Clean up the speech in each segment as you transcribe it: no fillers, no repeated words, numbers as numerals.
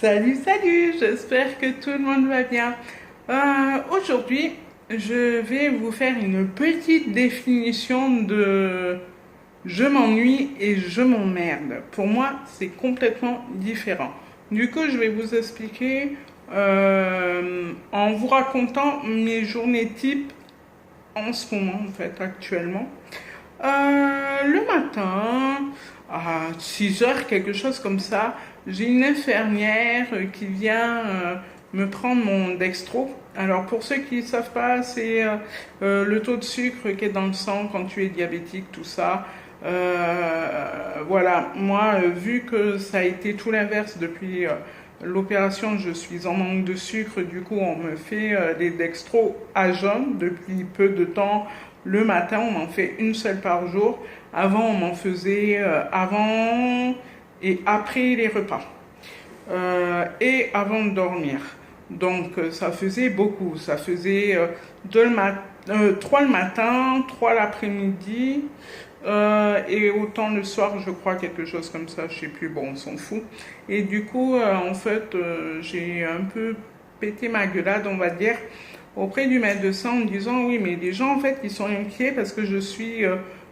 Salut, salut, j'espère que tout le monde va bien. Aujourd'hui, je vais vous faire une petite définition de je m'ennuie et je m'emmerde. Pour moi, c'est complètement différent. Du coup, je vais vous expliquer en vous racontant mes journées type en ce moment, en fait, actuellement. Le matin, à 6 heures, quelque chose comme ça, j'ai une infirmière qui vient me prendre mon dextro. Alors pour ceux qui ne savent pas, c'est le taux de sucre qui est dans le sang quand tu es diabétique, tout ça. Voilà, moi, vu que ça a été tout l'inverse depuis l'opération, je suis en manque de sucre, du coup on me fait des dextro à jeun depuis peu de temps. Le matin, on m'en fait une seule par jour. Avant, on m'en faisait avant et après les repas. Et avant de dormir. Donc, ça faisait beaucoup. Ça faisait 3 le matin, 3 l'après-midi. Et autant le soir, je crois, quelque chose comme ça. Je sais plus, bon, on s'en fout. Et du coup, en fait, j'ai un peu pété ma gueulade, on va dire, auprès du médecin en disant oui, mais les gens en fait ils sont inquiets parce que je suis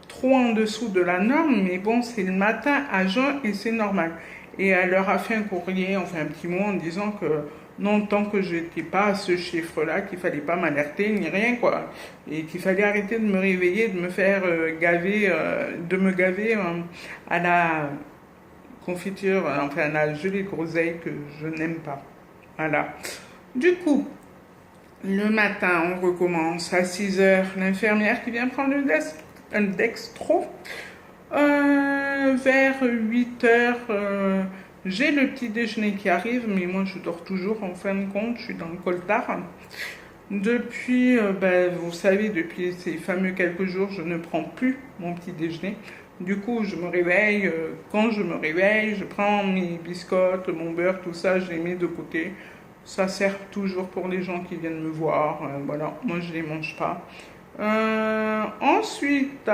trop en dessous de la norme, mais bon, c'est le matin à jeun et c'est normal. Et elle leur a fait un courrier, enfin un petit mot en disant que non, tant que je n'étais pas à ce chiffre-là, qu'il fallait pas m'alerter ni rien quoi, et qu'il fallait arrêter de me réveiller, de me faire gaver, de me gaver à la confiture, enfin à la gelée de groseille que je n'aime pas. Voilà. Du coup, le matin, on recommence à 6 heures. L'infirmière qui vient prendre un dextro. Vers 8 heures, j'ai le petit déjeuner qui arrive, mais moi je dors toujours en fin de compte, je suis dans le coltard. Depuis, vous savez, depuis ces fameux quelques jours, je ne prends plus mon petit déjeuner. Du coup, je me réveille. Quand je me réveille, je prends mes biscottes, mon beurre, tout ça, je les mets de côté. Ça sert toujours pour les gens qui viennent me voir. Voilà, moi je les mange pas. Ensuite,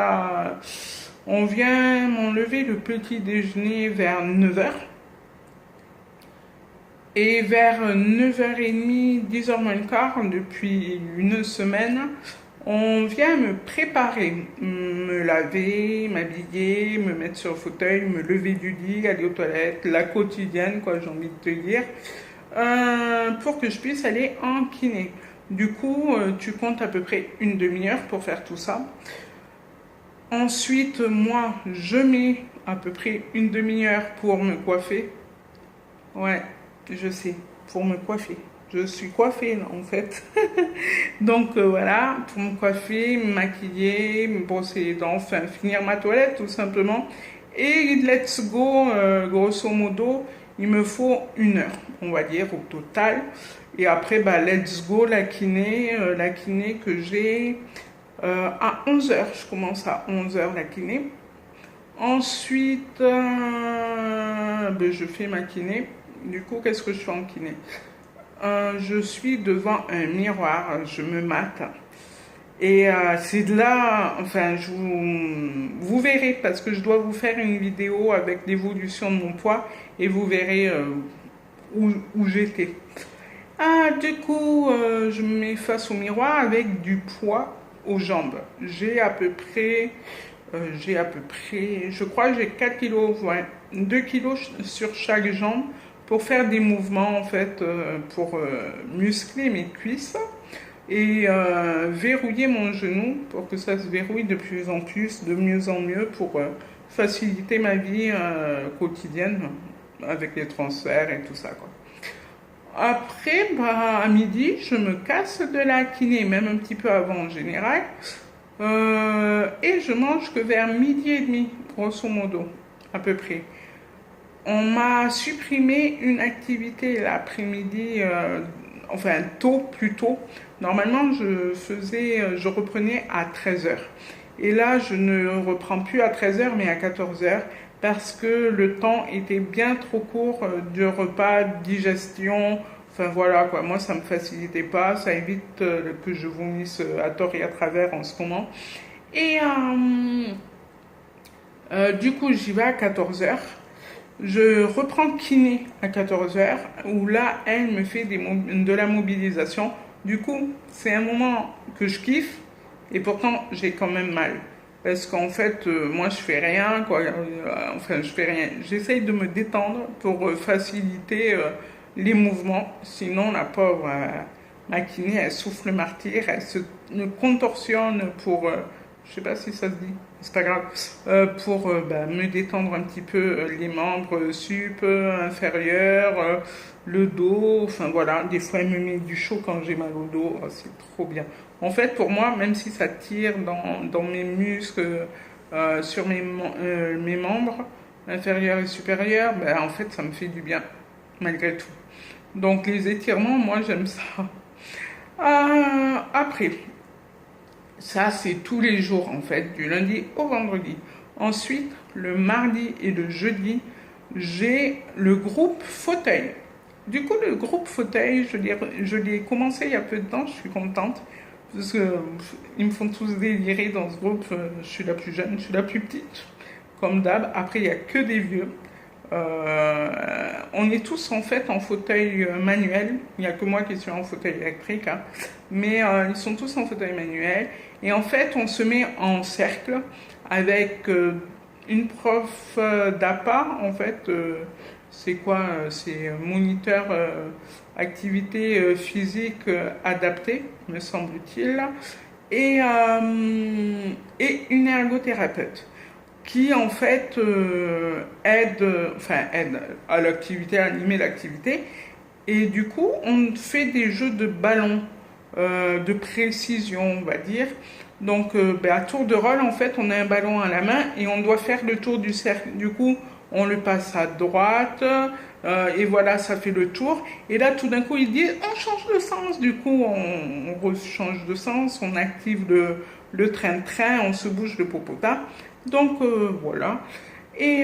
on vient m'enlever le petit déjeuner vers 9 heures. Et vers 9h30, 10h moins le quart, depuis une semaine, on vient me préparer, me laver, m'habiller, me mettre sur le fauteuil, me lever du lit, aller aux toilettes, la quotidienne, quoi, j'ai envie de te dire, pour que je puisse aller en kiné. Du coup, tu comptes à peu près une demi-heure pour faire tout ça. Ensuite, moi, je mets à peu près une demi-heure pour me coiffer. Ouais, je sais, pour me coiffer. Je suis coiffée, là, en fait. Donc, voilà, pour me coiffer, me maquiller, me brosser les dents, enfin, finir ma toilette, tout simplement. Et let's go, grosso modo, il me faut 1 heure, on va dire, au total. Et après, let's go, la kiné que j'ai à 11 heures. Je commence à 11 heures la kiné. Ensuite, je fais ma kiné. Du coup, qu'est-ce que je fais en kiné? Je suis devant un miroir, je me mate. Et c'est de là, enfin, vous verrez, parce que je dois vous faire une vidéo avec l'évolution de mon poids, et vous verrez où j'étais. Du coup, je me mets face au miroir avec du poids aux jambes. Je crois que j'ai 4 kilos, ouais, 2 kilos sur chaque jambe pour faire des mouvements, en fait, pour muscler mes cuisses et verrouiller mon genou pour que ça se verrouille de plus en plus, de mieux en mieux pour faciliter ma vie quotidienne avec les transferts et tout ça, quoi. Après, à midi, je me casse de la kiné, même un petit peu avant en général. Et je mange que vers midi et demi, grosso modo, à peu près. On m'a supprimé une activité l'après-midi, enfin tôt, plus tôt. Normalement, je reprenais à 13 heures. Et là, je ne reprends plus à 13 heures, mais à 14 heures, parce que le temps était bien trop court de repas, de digestion. Enfin voilà quoi, moi ça me facilitait pas, ça évite que je vomisse à tort et à travers en ce moment. Et du coup, j'y vais à 14 heures. Je reprends kiné à 14 heures, où là, elle me fait de la mobilisation. Du coup, c'est un moment que je kiffe, et pourtant, j'ai quand même mal. Parce qu'en fait, moi, je fais rien, quoi. Enfin, je fais rien. J'essaye de me détendre pour faciliter les mouvements. Sinon, la pauvre, ma kiné, elle souffle le martyr, elle se contorsionne pour, je sais pas si ça se dit, c'est pas grave, pour me détendre un petit peu les membres sup, inférieurs, le dos, enfin voilà, des fois elle me met du chaud quand j'ai mal au dos, oh, c'est trop bien. En fait, pour moi, même si ça tire dans mes muscles, sur mes membres inférieurs et supérieurs, ben, en fait, ça me fait du bien, malgré tout. Donc les étirements, moi j'aime ça. Après, ça c'est tous les jours en fait, du lundi au vendredi. Ensuite, le mardi et le jeudi, j'ai le groupe fauteuil. Du coup, le groupe fauteuil, je l'ai commencé il y a peu de temps, je suis contente. Parce que ils me font tous délirer dans ce groupe. Je suis la plus jeune, je suis la plus petite, comme d'hab. Après, il n'y a que des vieux. On est tous en fait en fauteuil manuel. Il n'y a que moi qui suis en fauteuil électrique, hein. Mais ils sont tous en fauteuil manuel. Et en fait, on se met en cercle avec une prof d'APA. En fait, c'est quoi? C'est moniteur activité physique adaptée, me semble-t-il. Et une ergothérapeute qui en fait aide à l'activité, à animer l'activité. Et du coup, on fait des jeux de ballon, de précision, on va dire. Donc, à tour de rôle, en fait, on a un ballon à la main et on doit faire le tour du cercle. Du coup, on le passe à droite, et voilà, ça fait le tour. Et là, tout d'un coup, il dit, on change de sens. Du coup, on change de sens, on active le train-train, on se bouge le popotin. Donc, voilà. Et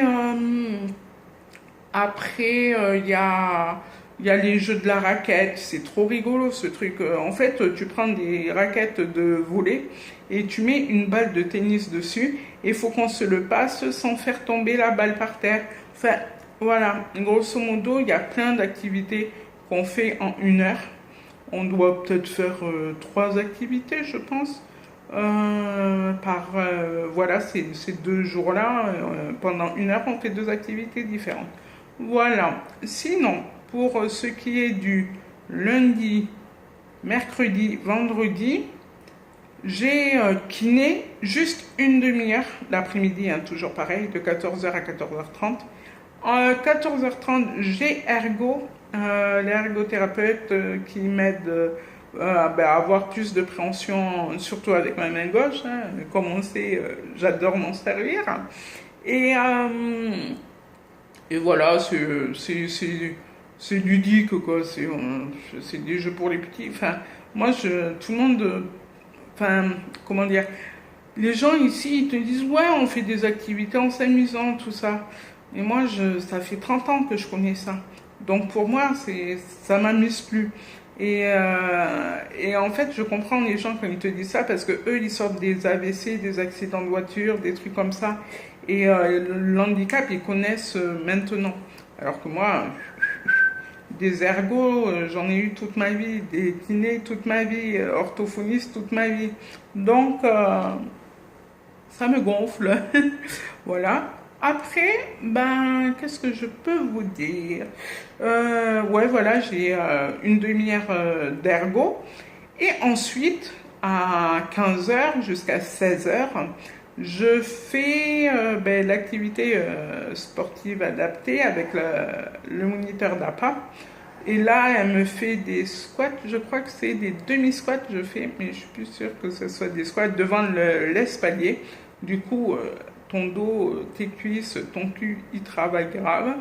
après, il y a les jeux de la raquette. C'est trop rigolo, ce truc. En fait, tu prends des raquettes de volley et tu mets une balle de tennis dessus. Et il faut qu'on se le passe sans faire tomber la balle par terre. Enfin, voilà. Grosso modo, il y a plein d'activités qu'on fait en 1 heure. On doit peut-être faire 3 activités, je pense. Voilà, ces 2 jours-là, pendant 1 heure, on fait 2 activités différentes. Voilà. Sinon, pour ce qui est du lundi, mercredi, vendredi, j'ai kiné juste une demi-heure l'après-midi, hein, toujours pareil, de 14 heures à 14h30. À 14h30, j'ai ergo, l'ergothérapeute qui m'aide à avoir plus de préhension, surtout avec ma main gauche, hein. Comme on sait, j'adore m'en servir. Et, euh, et voilà, c'est ludique, quoi. C'est des jeux pour les petits. Enfin, moi, tout le monde. Enfin, comment dire? Les gens ici, ils te disent, ouais, on fait des activités en s'amusant, tout ça. Et moi, ça fait 30 ans que je connais ça. Donc pour moi, ça m'amuse plus. Et en fait, je comprends les gens quand ils te disent ça parce que eux, ils sortent des AVC, des accidents de voiture, des trucs comme ça. Et le handicap, ils connaissent maintenant. Alors que moi, des ergots, j'en ai eu toute ma vie, des kinés toute ma vie, orthophonistes toute ma vie. Donc, ça me gonfle. Voilà. Après, ben, qu'est-ce que je peux vous dire? Ouais, voilà, j'ai une demi-heure d'ergo. Et ensuite, à 15 heures jusqu'à 16 heures, je fais l'activité sportive adaptée avec le moniteur d'APA. Et là, elle me fait des squats, je crois que c'est des demi-squats je fais, mais je suis plus sûre que ce soit des squats devant l'espalier. Du coup, ton dos, tes cuisses, ton cul, il travaille grave.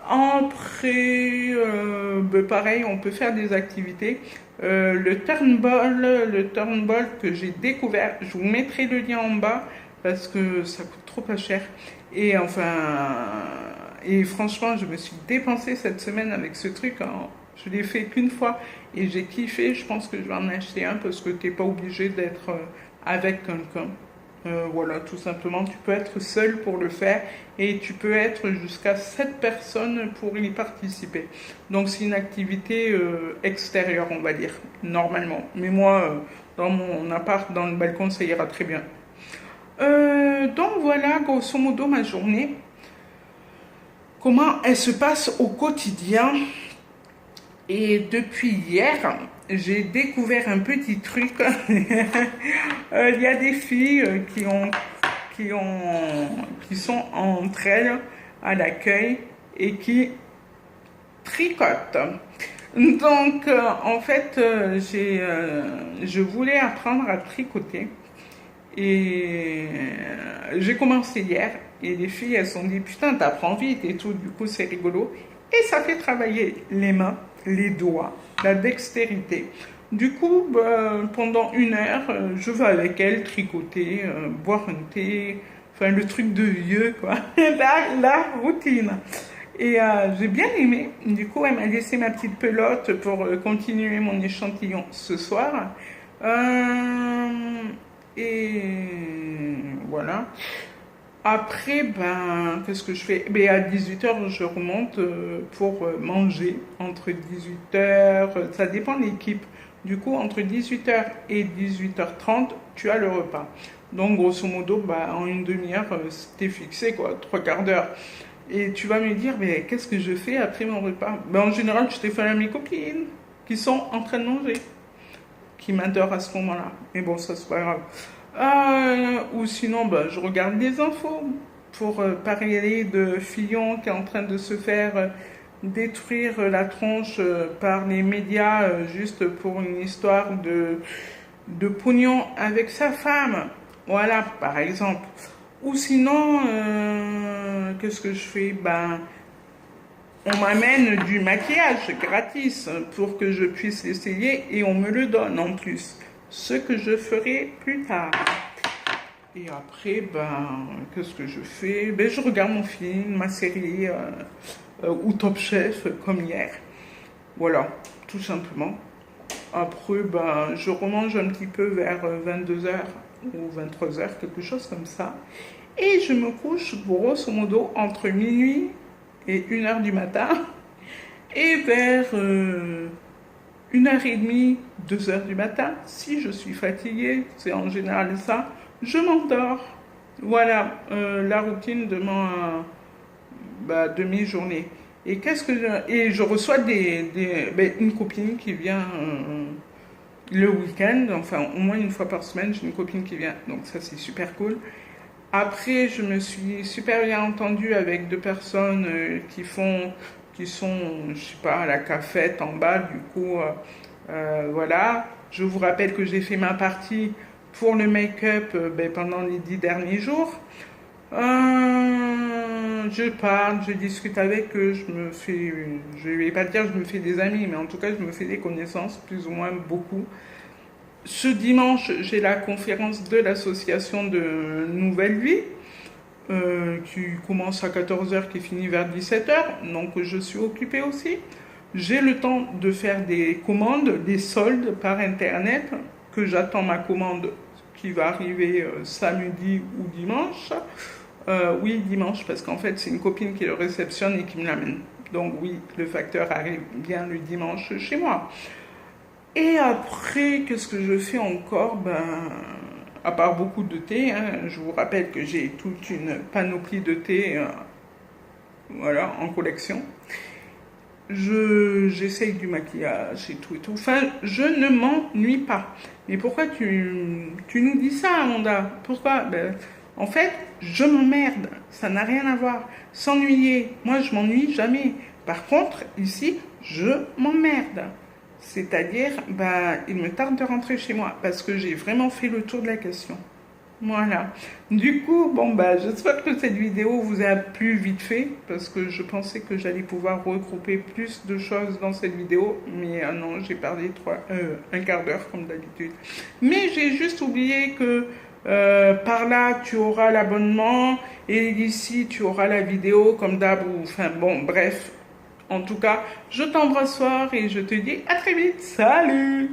Après, pareil, on peut faire des activités. Le turnball que j'ai découvert, je vous mettrai le lien en bas parce que ça coûte trop pas cher. Et enfin, et franchement, je me suis dépensée cette semaine avec ce truc, hein. Je l'ai fait qu'une fois et j'ai kiffé. Je pense que je vais en acheter un parce que t'es pas obligé d'être avec quelqu'un. Voilà, tout simplement, tu peux être seul pour le faire et tu peux être jusqu'à 7 personnes pour y participer. Donc c'est une activité extérieure, on va dire, normalement. Mais moi, dans mon appart, dans le balcon, ça ira très bien. Donc voilà, grosso modo, ma journée. Comment elle se passe au quotidien. Et depuis hier, j'ai découvert un petit truc. Il y a des filles qui sont entre elles à l'accueil et qui tricotent. Donc, en fait, je voulais apprendre à tricoter. Et j'ai commencé hier. Et les filles, elles se sont dit, putain, t'apprends vite et tout. Du coup, c'est rigolo. Et ça fait travailler les mains, les doigts, la dextérité. Du coup, pendant 1 heure, je vais avec elle tricoter, boire un thé, enfin le truc de vieux, quoi. La routine. Et j'ai bien aimé. Du coup, elle m'a laissé ma petite pelote pour continuer mon échantillon ce soir. Et voilà. Après, qu'est-ce que je fais? À 18 h, je remonte pour manger. Entre 18 h, ça dépend de l'équipe. Du coup, entre 18 h et 18 h 30, tu as le repas. Donc, grosso modo, en une demi-heure, c'était fixé, quoi, 3 quarts d'heure. Et tu vas me dire, mais qu'est-ce que je fais après mon repas? En général, je téléphone à mes copines qui sont en train de manger, qui m'adorent à ce moment-là. Mais bon, ça, c'est pas grave. Ou sinon, je regarde des infos pour parler de Fillon qui est en train de se faire détruire la tronche par les médias juste pour une histoire de pognon avec sa femme. Voilà, par exemple. Ou sinon, qu'est-ce que je fais? On m'amène du maquillage gratis pour que je puisse l'essayer et on me le donne en plus. Ce que je ferai plus tard. Et après, qu'est-ce que je fais? Je regarde mon film, ma série ou Top Chef comme hier. Voilà, tout simplement. Après, je remange un petit peu vers 22 h ou 23 h, quelque chose comme ça. Et je me couche grosso modo entre minuit et 1 h du matin. Et vers 1 h 30, 2 h du matin, si je suis fatiguée, c'est en général ça, je m'endors. Voilà la routine de de mes journées. Et je reçois une copine qui vient le week-end, enfin au moins une fois par semaine, j'ai une copine qui vient, donc ça c'est super cool. Après, je me suis super bien entendue avec 2 personnes qui sont, je sais pas, à la cafette en bas. Du coup, voilà. Je vous rappelle que j'ai fait ma partie pour le make-up pendant les 10 derniers jours. Je parle, je discute avec eux, je vais pas dire je me fais des amis, mais en tout cas, je me fais des connaissances, plus ou moins beaucoup. Ce dimanche, j'ai la conférence de l'association de Nouvelle Vie qui commence à 14 h, qui finit vers 17 h. Donc, je suis occupée aussi. J'ai le temps de faire des commandes, des soldes par Internet, que j'attends ma commande qui va arriver samedi ou dimanche. Oui, dimanche, parce qu'en fait, c'est une copine qui le réceptionne et qui me l'amène. Donc oui, le facteur arrive bien le dimanche chez moi. Et après, qu'est-ce que je fais encore? À part beaucoup de thé, hein, je vous rappelle que j'ai toute une panoplie de thé voilà, en collection. J'essaye du maquillage et tout et tout. Enfin, je ne m'ennuie pas. Mais pourquoi tu nous dis ça, Amanda? Pourquoi? En fait, je m'emmerde. Ça n'a rien à voir. S'ennuyer, moi, je m'ennuie jamais. Par contre, ici, je m'emmerde. C'est-à-dire, il me tarde de rentrer chez moi parce que j'ai vraiment fait le tour de la question. Voilà. Du coup, j'espère que cette vidéo vous a plu vite fait parce que je pensais que j'allais pouvoir regrouper plus de choses dans cette vidéo, mais non, j'ai parlé 1 quart d'heure comme d'habitude. Mais j'ai juste oublié que par là, tu auras l'abonnement et ici, tu auras la vidéo comme d'hab. Enfin bon, bref. En tout cas, je t'embrasse fort et je te dis à très vite. Salut!